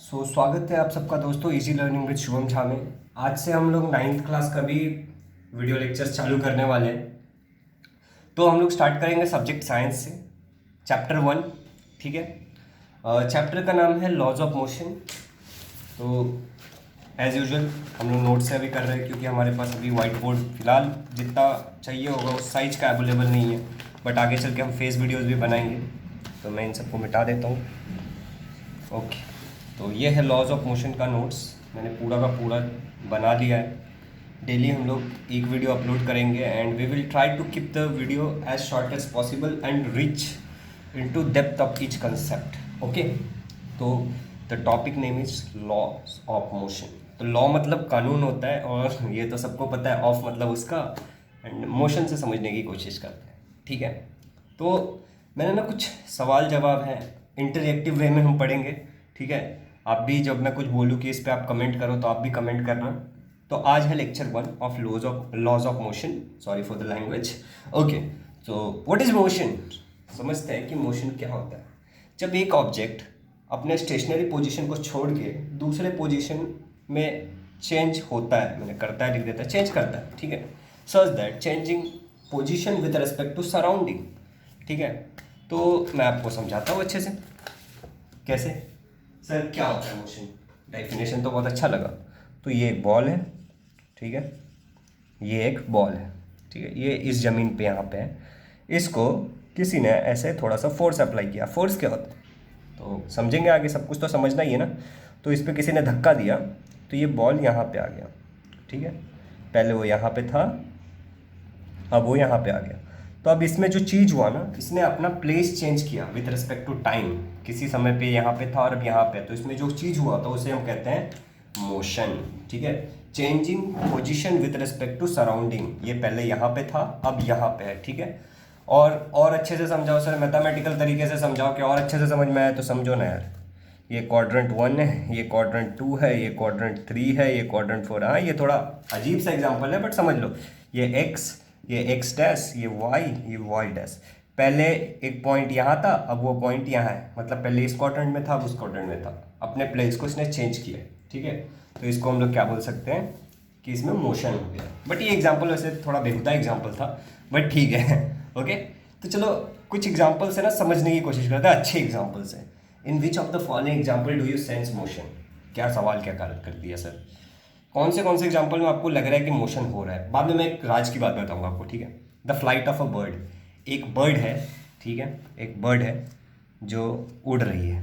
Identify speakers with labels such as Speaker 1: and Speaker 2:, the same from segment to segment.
Speaker 1: स्वागत है आप सबका दोस्तों easy learning with Shubham Jha में। आज से हम लोग 9th क्लास का भी वीडियो लेक्चर्स चालू करने वाले हैं। तो हम लोग स्टार्ट करेंगे सब्जेक्ट साइंस से, चैप्टर 1। ठीक है, चैप्टर का नाम है लॉज ऑफ मोशन। तो एज़ यूजुअल हम लोग नोट से अभी कर रहे हैं, क्योंकि हमारे पास अभी वाइट बोर्ड फिलहाल जितना चाहिए होगा उस साइज़ का अवेलेबल नहीं है, बट आगे चल के हम फेस वीडियोज़ भी बनाएंगे। तो मैं इन सबको मिटा देता हूँ। ओके, तो ये है लॉज ऑफ मोशन का नोट्स, मैंने पूरा का पूरा बना लिया है। डेली हम लोग एक वीडियो अपलोड करेंगे and we will try to keep the video as short as possible and reach into depth of each concept. Okay, तो the topic name is laws of motion. तो लॉ मतलब कानून होता है, और ये तो सबको पता है, ऑफ मतलब उसका, एंड मोशन से समझने की कोशिश करते हैं। ठीक है, तो मैंने ना कुछ सवाल जवाब हैं, इंटरएक्टिव वे में हम पढ़ेंगे। ठीक है, आप भी जब मैं कुछ बोलूँ कि इस पर आप कमेंट करो तो आप भी कमेंट करना। तो आज है lecture 1 of laws of motion. Sorry for the language. Okay, तो व्हाट इज मोशन। समझते हैं कि मोशन क्या होता है। जब एक ऑब्जेक्ट अपने स्टेशनरी पोजीशन को छोड़ के दूसरे पोजीशन में चेंज होता है, मैंने करता है लिख देता है, चेंज करता है। ठीक है, such that changing position with respect to surrounding. ठीक है, तो मैं आपको समझाता हूँ अच्छे से कैसे। सर क्या होता है मोशन, डेफिनेशन तो बहुत अच्छा लगा। तो ये एक बॉल है, ठीक है, ये एक बॉल है, ठीक है, ये इस ज़मीन पे यहाँ पे है। इसको किसी ने ऐसे थोड़ा सा फोर्स अप्लाई किया। फोर्स क्या होता है तो समझेंगे आगे, सब कुछ तो समझना ही है ना। तो इस पर किसी ने धक्का दिया तो ये बॉल यहाँ पे आ गया। ठीक है, पहले वो यहाँ पे था, अब वो यहाँ पे आ गया। तो अब इसमें जो चीज़ हुआ ना, इसने अपना प्लेस चेंज किया विथ रिस्पेक्ट टू टाइम। किसी समय पे यहाँ पे था और अब यहाँ पे, तो इसमें जो चीज़ हुआ था उसे हम कहते हैं मोशन। ठीक है, changing position with respect to surrounding. ये पहले यहाँ पे था, अब यहाँ पे है। ठीक है, और अच्छे से समझाओ सर, मैथमेटिकल तरीके से समझाओ कि और अच्छे से समझ में आए तो समझो ना यार। ये क्वाड्रेंट 1 है, ये क्वाड्रेंट 2 है, ये क्वाड्रेंट 3 है, ये क्वाड्रेंट 4। हाँ, ये थोड़ा अजीब सा एग्जाम्पल है बट समझ लो। ये एक्स, ये एक्स डैश, ये वाई, ये वाई डैश। पहले एक पॉइंट यहाँ था, अब वो पॉइंट यहाँ है, मतलब पहले इस क्वाड्रेंट में था, अब उस क्वाड्रेंट में था। अपने प्लेस को इसने चेंज किया। ठीक है, तो इसको हम लोग क्या बोल सकते हैं कि इसमें मोशन हो गया। बट ये एग्जाम्पल वैसे थोड़ा बेहुदा एग्जाम्पल था, बट ठीक है। ओके, तो चलो कुछ एग्जाम्पल से ना समझने की कोशिश करते हैं, अच्छे एग्जाम्पल से। In which of the following example do you sense motion. क्या सवाल क्या कर दिया सर। कौन से एग्जाम्पल में आपको लग रहा है कि मोशन हो रहा है। बाद में मैं एक राज की बात बताऊंगा आपको। ठीक है, the flight of a bird. एक बर्ड है, ठीक है, एक बर्ड है जो उड़ रही है।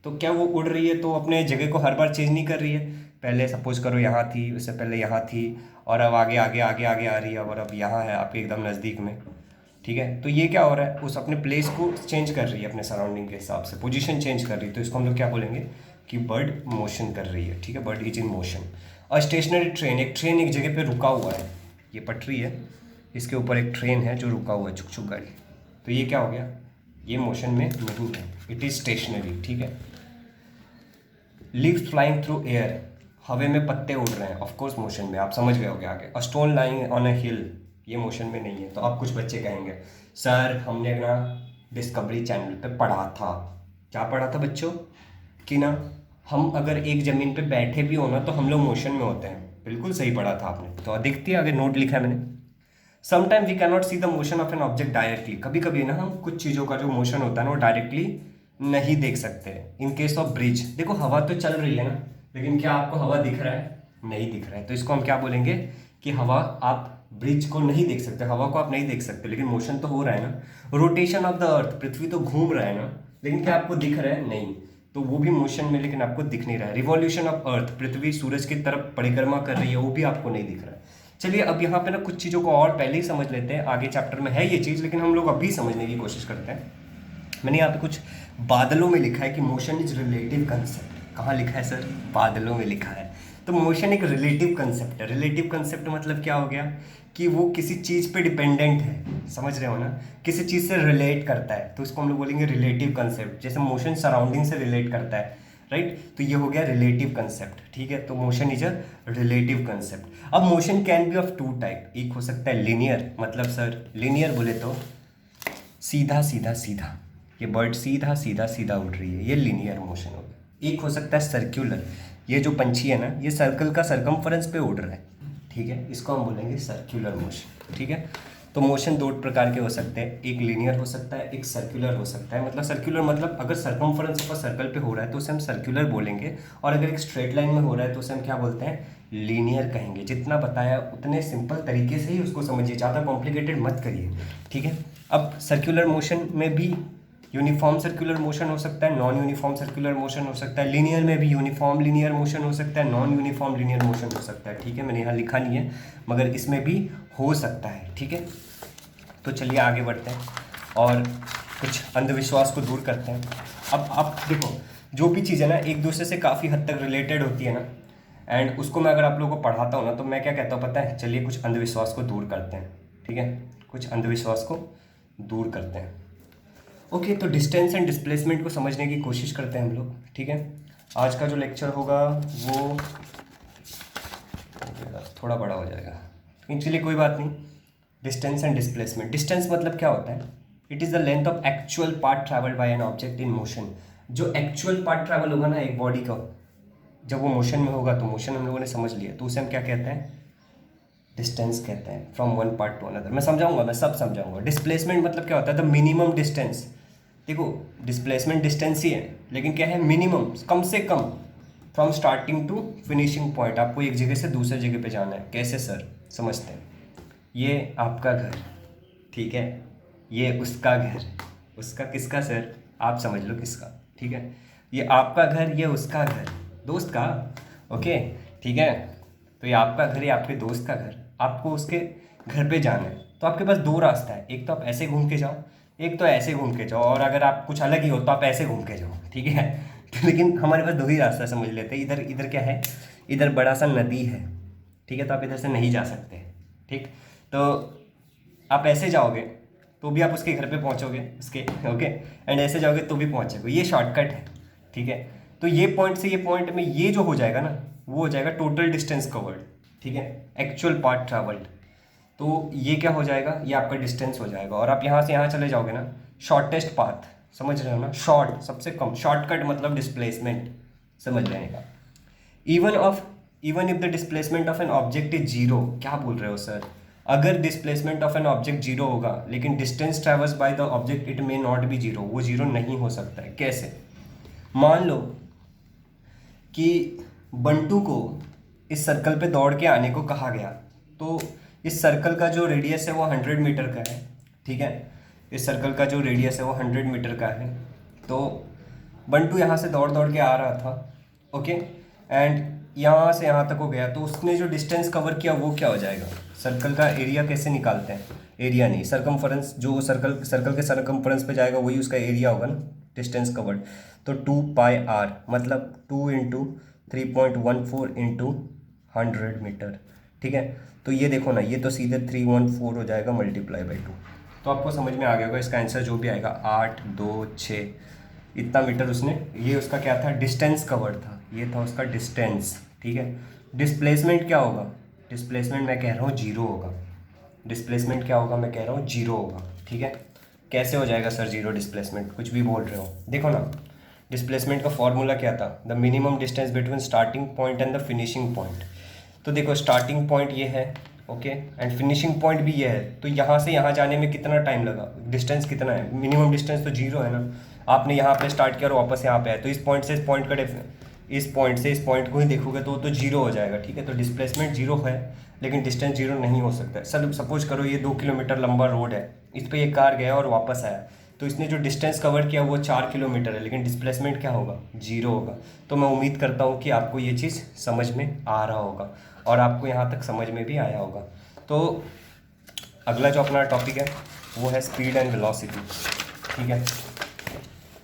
Speaker 1: तो क्या वो उड़ रही है तो अपने जगह को हर बार चेंज नहीं कर रही है। पहले सपोज करो यहाँ थी, उससे पहले यहाँ थी, और अब आगे आगे आगे आगे आ रही है, और अब यहाँ है आपके एकदम नज़दीक में। ठीक है, तो ये क्या हो रहा है, उस अपने प्लेस को चेंज कर रही है, अपने सराउंडिंग के हिसाब से पोजीशन चेंज कर रही है। तो इसको हम लोग क्या बोलेंगे कि बर्ड मोशन कर रही है। ठीक है, बर्ड इज इन मोशन। और स्टेशनरी ट्रेन, एक ट्रेन एक जगह पे रुका हुआ है, ये पटरी है, इसके ऊपर एक ट्रेन है जो रुका हुआ है, छुक छुक गाड़ी। तो ये क्या हो गया, ये मोशन में नहीं है, इट इज़ स्टेशनरी। ठीक है, लीव्स फ्लाइंग थ्रू एयर, हवा में पत्ते उड़ रहे हैं, ऑफ कोर्स मोशन में, आप समझ गए होगे आगे। A stone lying on a hill, ये मोशन में नहीं है। तो अब कुछ बच्चे कहेंगे सर हमने ना डिस्कवरी चैनल पे पढ़ा था। क्या पढ़ा था बच्चों कि ना हम अगर एक ज़मीन पे बैठे भी हो ना तो हम लोग मोशन में होते हैं। बिल्कुल सही पढ़ा था आपने। तो दिखती है आगे नोट लिखा है मैंने, sometime we cannot see the motion of an object directly. कभी कभी ना हम कुछ चीज़ों का जो मोशन होता है ना वो डायरेक्टली नहीं देख सकते। इन केस ऑफ ब्रिज, देखो हवा तो चल रही है ना, लेकिन क्या आपको हवा दिख रहा है, नहीं दिख रहा है। तो इसको हम क्या बोलेंगे कि हवा, आप ब्रिज को नहीं देख सकते, हवा को आप नहीं देख सकते, लेकिन मोशन तो हो रहा है ना। रोटेशन ऑफ द अर्थ, पृथ्वी तो घूम रहा है ना, लेकिन क्या आपको दिख रहा है, नहीं। तो वो भी मोशन में, लेकिन आपको दिख नहीं रहा है। रिवॉल्यूशन ऑफ अर्थ, पृथ्वी सूरज की तरफ परिक्रमा कर रही है, वो भी आपको नहीं दिख रहा है। चलिए अब यहाँ पे ना कुछ चीज़ों को और पहले ही समझ लेते हैं, आगे चैप्टर में है ये चीज़, लेकिन हम लोग अभी समझने की कोशिश करते हैं। मैंने यहाँ पे कुछ बादलों में लिखा है कि मोशन इज रिलेटिव कंसेप्ट। कहाँ लिखा है सर, बादलों में लिखा है। तो मोशन एक रिलेटिव कंसेप्ट है। रिलेटिव कंसेप्ट मतलब क्या हो गया कि वो किसी चीज़ पे डिपेंडेंट है, समझ रहे हो ना, किसी चीज़ से रिलेट करता है, तो इसको हम लोग बोलेंगे रिलेटिव कंसेप्ट। जैसे मोशन सराउंडिंग से रिलेट करता है, राइट, तो ये हो गया रिलेटिव कंसेप्ट। ठीक है, तो motion is a relative concept. अब motion can be of two type, एक हो सकता है लिनियर, मतलब सर लिनियर बोले तो सीधा सीधा सीधा, ये बर्ड सीधा सीधा सीधा उड़ रही है, ये लिनियर मोशन हो गया। एक हो सकता है सर्क्यूलर, ये जो पंछी है ना ये सर्कल का सरकमफरेंस पे उड़ रहा है, ठीक है, इसको हम बोलेंगे सर्क्यूलर मोशन, ठीक है। तो मोशन दो प्रकार के हो सकते हैं, एक लीनियर हो सकता है, एक सर्कुलर हो सकता है। मतलब सर्कुलर मतलब अगर सरकमफरेंस ऑफ सर्कल पे हो रहा है तो उसे हम सर्कुलर बोलेंगे, और अगर एक स्ट्रेट लाइन में हो रहा है तो उसे हम क्या बोलते हैं, लीनियर कहेंगे। जितना बताया उतने सिंपल तरीके से ही उसको समझिए, ज़्यादा कॉम्प्लिकेटेड मत करिए, ठीक है। अब सर्कुलर मोशन में भी यूनिफॉर्म सर्कुलर मोशन हो सकता है, नॉन यूनिफॉर्म सर्कुलर मोशन हो सकता है। लीनियर में भी यूनिफॉर्म लीनियर मोशन हो सकता है, नॉन यूनिफॉर्म लीनियर मोशन हो सकता है, ठीक है। मैंने यहाँ लिखा नहीं है मगर इसमें भी हो सकता है, ठीक है। तो चलिए आगे बढ़ते हैं और कुछ अंधविश्वास को दूर करते हैं। अब आप देखो, जो भी चीज़ है ना एक दूसरे से काफ़ी हद तक रिलेटेड होती है ना, एंड उसको मैं अगर आप लोगों को पढ़ाता हूँ ना तो मैं क्या कहता हूँ पता है, चलिए कुछ अंधविश्वास को दूर करते हैं, ठीक है। कुछ अंधविश्वास को दूर करते हैं। ओके, तो डिस्टेंस एंड डिस्प्लेसमेंट को समझने की कोशिश करते हैं हम लोग, ठीक है। आज का जो लेक्चर होगा वो थोड़ा बड़ा हो जाएगा, लेकिन चलिए कोई बात नहीं। डिस्टेंस एंड डिस्प्लेसमेंट, डिस्टेंस मतलब क्या होता है, it is the length of actual part travelled bye an object in motion. जो एक्चुअल पार्ट ट्रैवल होगा ना एक बॉडी का, जब वो मोशन में होगा, तो मोशन हम लोगों ने समझ लिया, तो उसे हम क्या कहते हैं, डिस्टेंस कहते हैं, from one part two another. मैं समझाऊंगा, मैं सब समझाऊंगा। डिस्प्लेसमेंट मतलब क्या होता है, द मिनिमम डिस्टेंस। देखो डिस्प्लेसमेंट डिस्टेंस ही है, लेकिन क्या है, मिनिमम, कम से कम, from starting to finishing point. आपको एक जगह से दूसरे जगह पे जाना है, कैसे सर, समझते हैं। ये आपका घर, ठीक है, ये उसका घर, उसका किसका सर, आप समझ लो किसका, ठीक है। ये आपका घर, ये उसका घर, दोस्त का, ओके, ठीक है। तो ये आपका घर, ये आपके दोस्त का घर, आपको उसके घर पे जाना है, तो आपके पास दो रास्ता है, एक तो आप ऐसे घूम के जाओ, एक तो ऐसे घूम के जाओ, और अगर आप कुछ अलग ही हो तो आप ऐसे घूम के जाओ, ठीक है। तो लेकिन हमारे पास दो ही रास्ता, समझ लेते हैं। इधर इधर क्या है, इधर बड़ा सा नदी है, ठीक है, तो आप इधर से नहीं जा सकते, ठीक। तो आप ऐसे जाओगे तो भी आप उसके घर पे पहुंचोगे उसके, ओके, एंड ऐसे जाओगे तो भी पहुंचोगे, ये शॉर्टकट है, ठीक है। तो ये पॉइंट से ये पॉइंट में ये जो हो जाएगा ना, वो हो जाएगा टोटल डिस्टेंस कवर्ड, ठीक है, एक्चुअल पार्ट ट्रैवल्ड। तो ये क्या हो जाएगा, ये आपका डिस्टेंस हो जाएगा। और आप यहाँ से यहाँ चले जाओगे ना, शॉर्टेस्ट पाथ, समझ रहे हो ना, शॉर्ट, सबसे कम, शॉर्टकट मतलब डिस्प्लेसमेंट, समझ लेने का। Even if the displacement of an object is zero, क्या बोल रहे हो सर, अगर displacement of an object zero होगा लेकिन distance ट्रेवर्स by the object it may not be zero, वो जीरो नहीं हो सकता है। कैसे, मान लो कि बंटू को इस सर्कल पे दौड़ के आने को कहा गया, तो इस सर्कल का जो रेडियस है वो 100 मीटर का है, ठीक है। इस सर्कल का जो रेडियस है वो 100 मीटर का है। तो बंटू यहाँ से दौड़ दौड़ के आ रहा था, ओके, एंड यहाँ से यहाँ तक हो गया, तो उसने जो डिस्टेंस कवर किया वो क्या हो जाएगा, सर्कल का एरिया कैसे निकालते हैं, एरिया नहीं, सरकमफरेंस, जो सर्कल के सरकमफरेंस पे जाएगा वही उसका एरिया होगा ना, डिस्टेंस कवर्ड। तो 2πr मतलब 2 इंटू 3.14 इंटू 100 मीटर, ठीक है। तो ये देखो ना, ये तो सीधे 314 हो जाएगा मल्टीप्लाई बाई 2। तो आपको समझ में आ गया होगा, इसका आंसर जो भी आएगा 8, 2, 6, इतना मीटर उसने, ये उसका क्या था, डिस्टेंस कवर्ड था, ये था उसका डिस्टेंस, ठीक है। डिस्प्लेसमेंट क्या होगा, डिस्प्लेसमेंट मैं कह रहा हूँ जीरो होगा, डिस्प्लेसमेंट क्या होगा, मैं कह रहा हूँ जीरो होगा, ठीक है। कैसे हो जाएगा सर जीरो डिस्प्लेसमेंट, कुछ भी बोल रहे हो, देखो ना, डिस्प्लेसमेंट का फॉर्मूला क्या था, the minimum distance between starting point and the finishing point. तो देखो स्टार्टिंग पॉइंट ये है, ओके, एंड फिनिशिंग पॉइंट भी ये है, तो यहाँ से यहाँ जाने में कितना टाइम लगा, डिस्टेंस कितना है, मिनिमम डिस्टेंस तो जीरो है ना। आपने यहाँ पे स्टार्ट किया और वापस यहाँ पे आए, तो इस पॉइंट से इस पॉइंट का इस पॉइंट से इस पॉइंट को ही देखोगे तो जीरो हो जाएगा, ठीक है। तो डिस्प्लेसमेंट जीरो है लेकिन डिस्टेंस जीरो नहीं हो सकता है। सर सपोज करो ये 2 किलोमीटर लंबा रोड है, इस पर ये कार गया और वापस आया, तो इसने जो डिस्टेंस कवर किया वो 4 किलोमीटर है, लेकिन डिस्प्लेसमेंट क्या होगा, जीरो होगा। तो मैं उम्मीद करता हूँ कि आपको ये चीज़ समझ में आ रहा होगा और आपको यहाँ तक समझ में भी आया होगा। तो अगला जो अपना टॉपिक है वो है स्पीड एंड वेलोसिटी, ठीक है।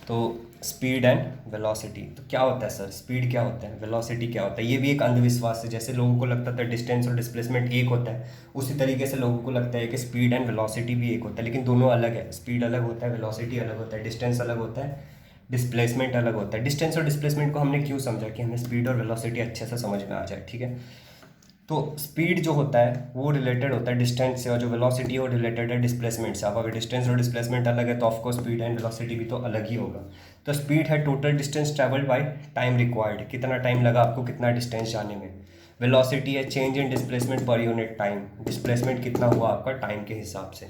Speaker 1: तो स्पीड एंड वेलोसिटी, तो क्या होता है सर, स्पीड क्या होता है, वेलोसिटी क्या होता है, ये भी एक अंधविश्वास है। जैसे लोगों को लगता था डिस्टेंस और डिस्प्लेसमेंट एक होता है, उसी तरीके से लोगों को लगता है कि स्पीड एंड वेलोसिटी भी एक होता है, लेकिन दोनों अलग है। स्पीड अलग होता है, वेलोसिटी अलग होता है, डिस्टेंस अलग होता है, डिस्प्लेसमेंट अलग होता है। डिस्टेंस और डिस्प्लेसमेंट को हमने क्यों समझा, कि हमें स्पीड और वेलोसिटी अच्छे से समझ में आ जाए, ठीक है। तो स्पीड जो होता है वो रिलेटेड होता है डिस्टेंस से, और जो वेलोसिटी है वो रिलेटेड है डिस्प्लेसमेंट से। अब अगर डिस्टेंस और डिस्प्लेसमेंट अलग है तो ऑफकोर्स स्पीड एंड वेलोसिटी भी तो अलग ही होगा। तो स्पीड है total distance travelled by time required, कितना टाइम लगा आपको कितना डिस्टेंस जाने में। वेलोसिटी है change in displacement per unit time, displacement कितना हुआ आपका टाइम के हिसाब से,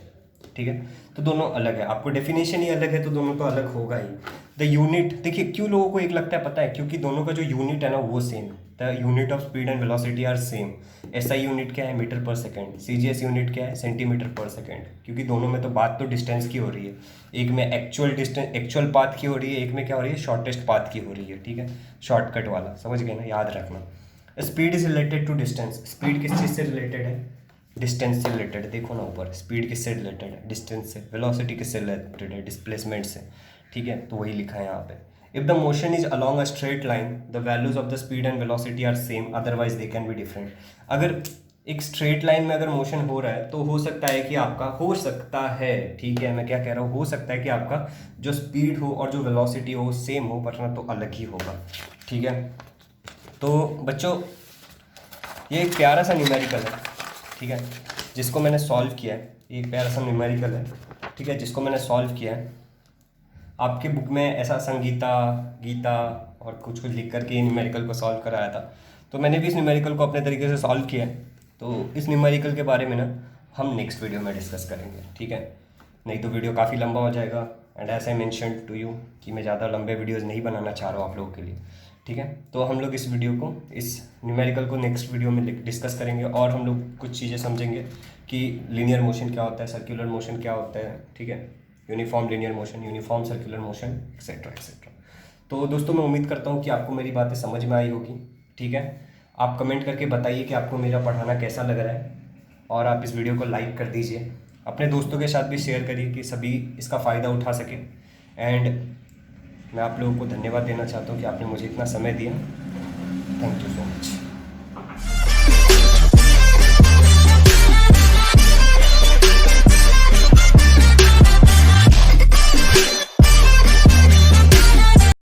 Speaker 1: ठीक है। तो दोनों अलग है, आपको डेफिनेशन ही अलग है तो दोनों तो अलग होगा ही। द यूनिट, देखिए क्यों लोगों को एक लगता है पता है, क्योंकि दोनों का जो यूनिट है ना वो सेम है। The unit of speed and velocity are same. SI unit क्या है, मीटर पर सेकेंड। सीजीएस यूनिट क्या है, सेंटीमीटर पर सेकेंड। क्योंकि दोनों में तो बात तो डिस्टेंस की हो रही है, एक में एक्चुअल डिस्टेंस एक्चुअल पाथ की हो रही है, एक में क्या हो रही है शॉर्टेस्ट पाथ की हो रही है, ठीक है, शॉर्टकट वाला, समझ गए ना, याद रखना। Speed is related to distance, speed किस चीज़ से रिलेटेड है, डिस्टेंस से रिलेटेड है। देखो ना ऊपर, स्पीड किससे रिलेटेड है, डिस्टेंस से। वेलोसिटी किससे रिलेटेड है, डिस्प्लेसमेंट से, ठीक है। तो वही लिखा है यहाँ पे। If the motion is along a straight line the values of the speed and velocity are same, otherwise they can be different. अगर एक स्ट्रेट लाइन में अगर मोशन हो रहा है तो हो सकता है कि आपका, हो सकता है, ठीक है, मैं क्या कह रहा हूँ, हो सकता है कि आपका जो स्पीड हो और जो वेलोसिटी हो सेम हो, वरना तो अलग ही होगा, ठीक है। तो बच्चों ये एक प्यारा सा न्यूमेरिकल है, ठीक है, जिसको मैंने सॉल्व किया है। ये एक प्यारा सा न्यूमेरिकल है, ठीक है, जिसको मैंने सॉल्व किया है। आपके बुक में ऐसा संगीता, गीता और कुछ कुछ लिख करके ये न्यूमेरिकल को सॉल्व कराया था, तो मैंने भी इस न्यूमेरिकल को अपने तरीके से सॉल्व किया है। तो इस न्यूमेरिकल के बारे में ना हम नेक्स्ट वीडियो में डिस्कस करेंगे, ठीक है, नहीं तो वीडियो काफ़ी लंबा हो जाएगा। And as I mention to you कि मैं ज़्यादा लंबे वीडियोज़ नहीं बनाना चाह रहा हूँ आप लोगों के लिए, ठीक है। तो हम लोग इस वीडियो को, इस न्यूमेरिकल को नेक्स्ट वीडियो में डिस्कस करेंगे, और हम लोग कुछ चीज़ें समझेंगे कि लीनियर मोशन क्या होता है, सर्कुलर मोशन क्या होता है, ठीक है, uniform linear motion, uniform circular motion, etcetera etcetera. तो दोस्तों मैं उम्मीद करता हूँ कि आपको मेरी बातें समझ में आई होगी, ठीक है। आप कमेंट करके बताइए कि आपको मेरा पढ़ाना कैसा लग रहा है, और आप इस वीडियो को लाइक कर दीजिए, अपने दोस्तों के साथ भी शेयर करिए कि सभी इसका फ़ायदा उठा सकें। एंड मैं आप लोगों को धन्यवाद देना चाहता हूँ कि आपने मुझे इतना समय दिया। Thank you so much.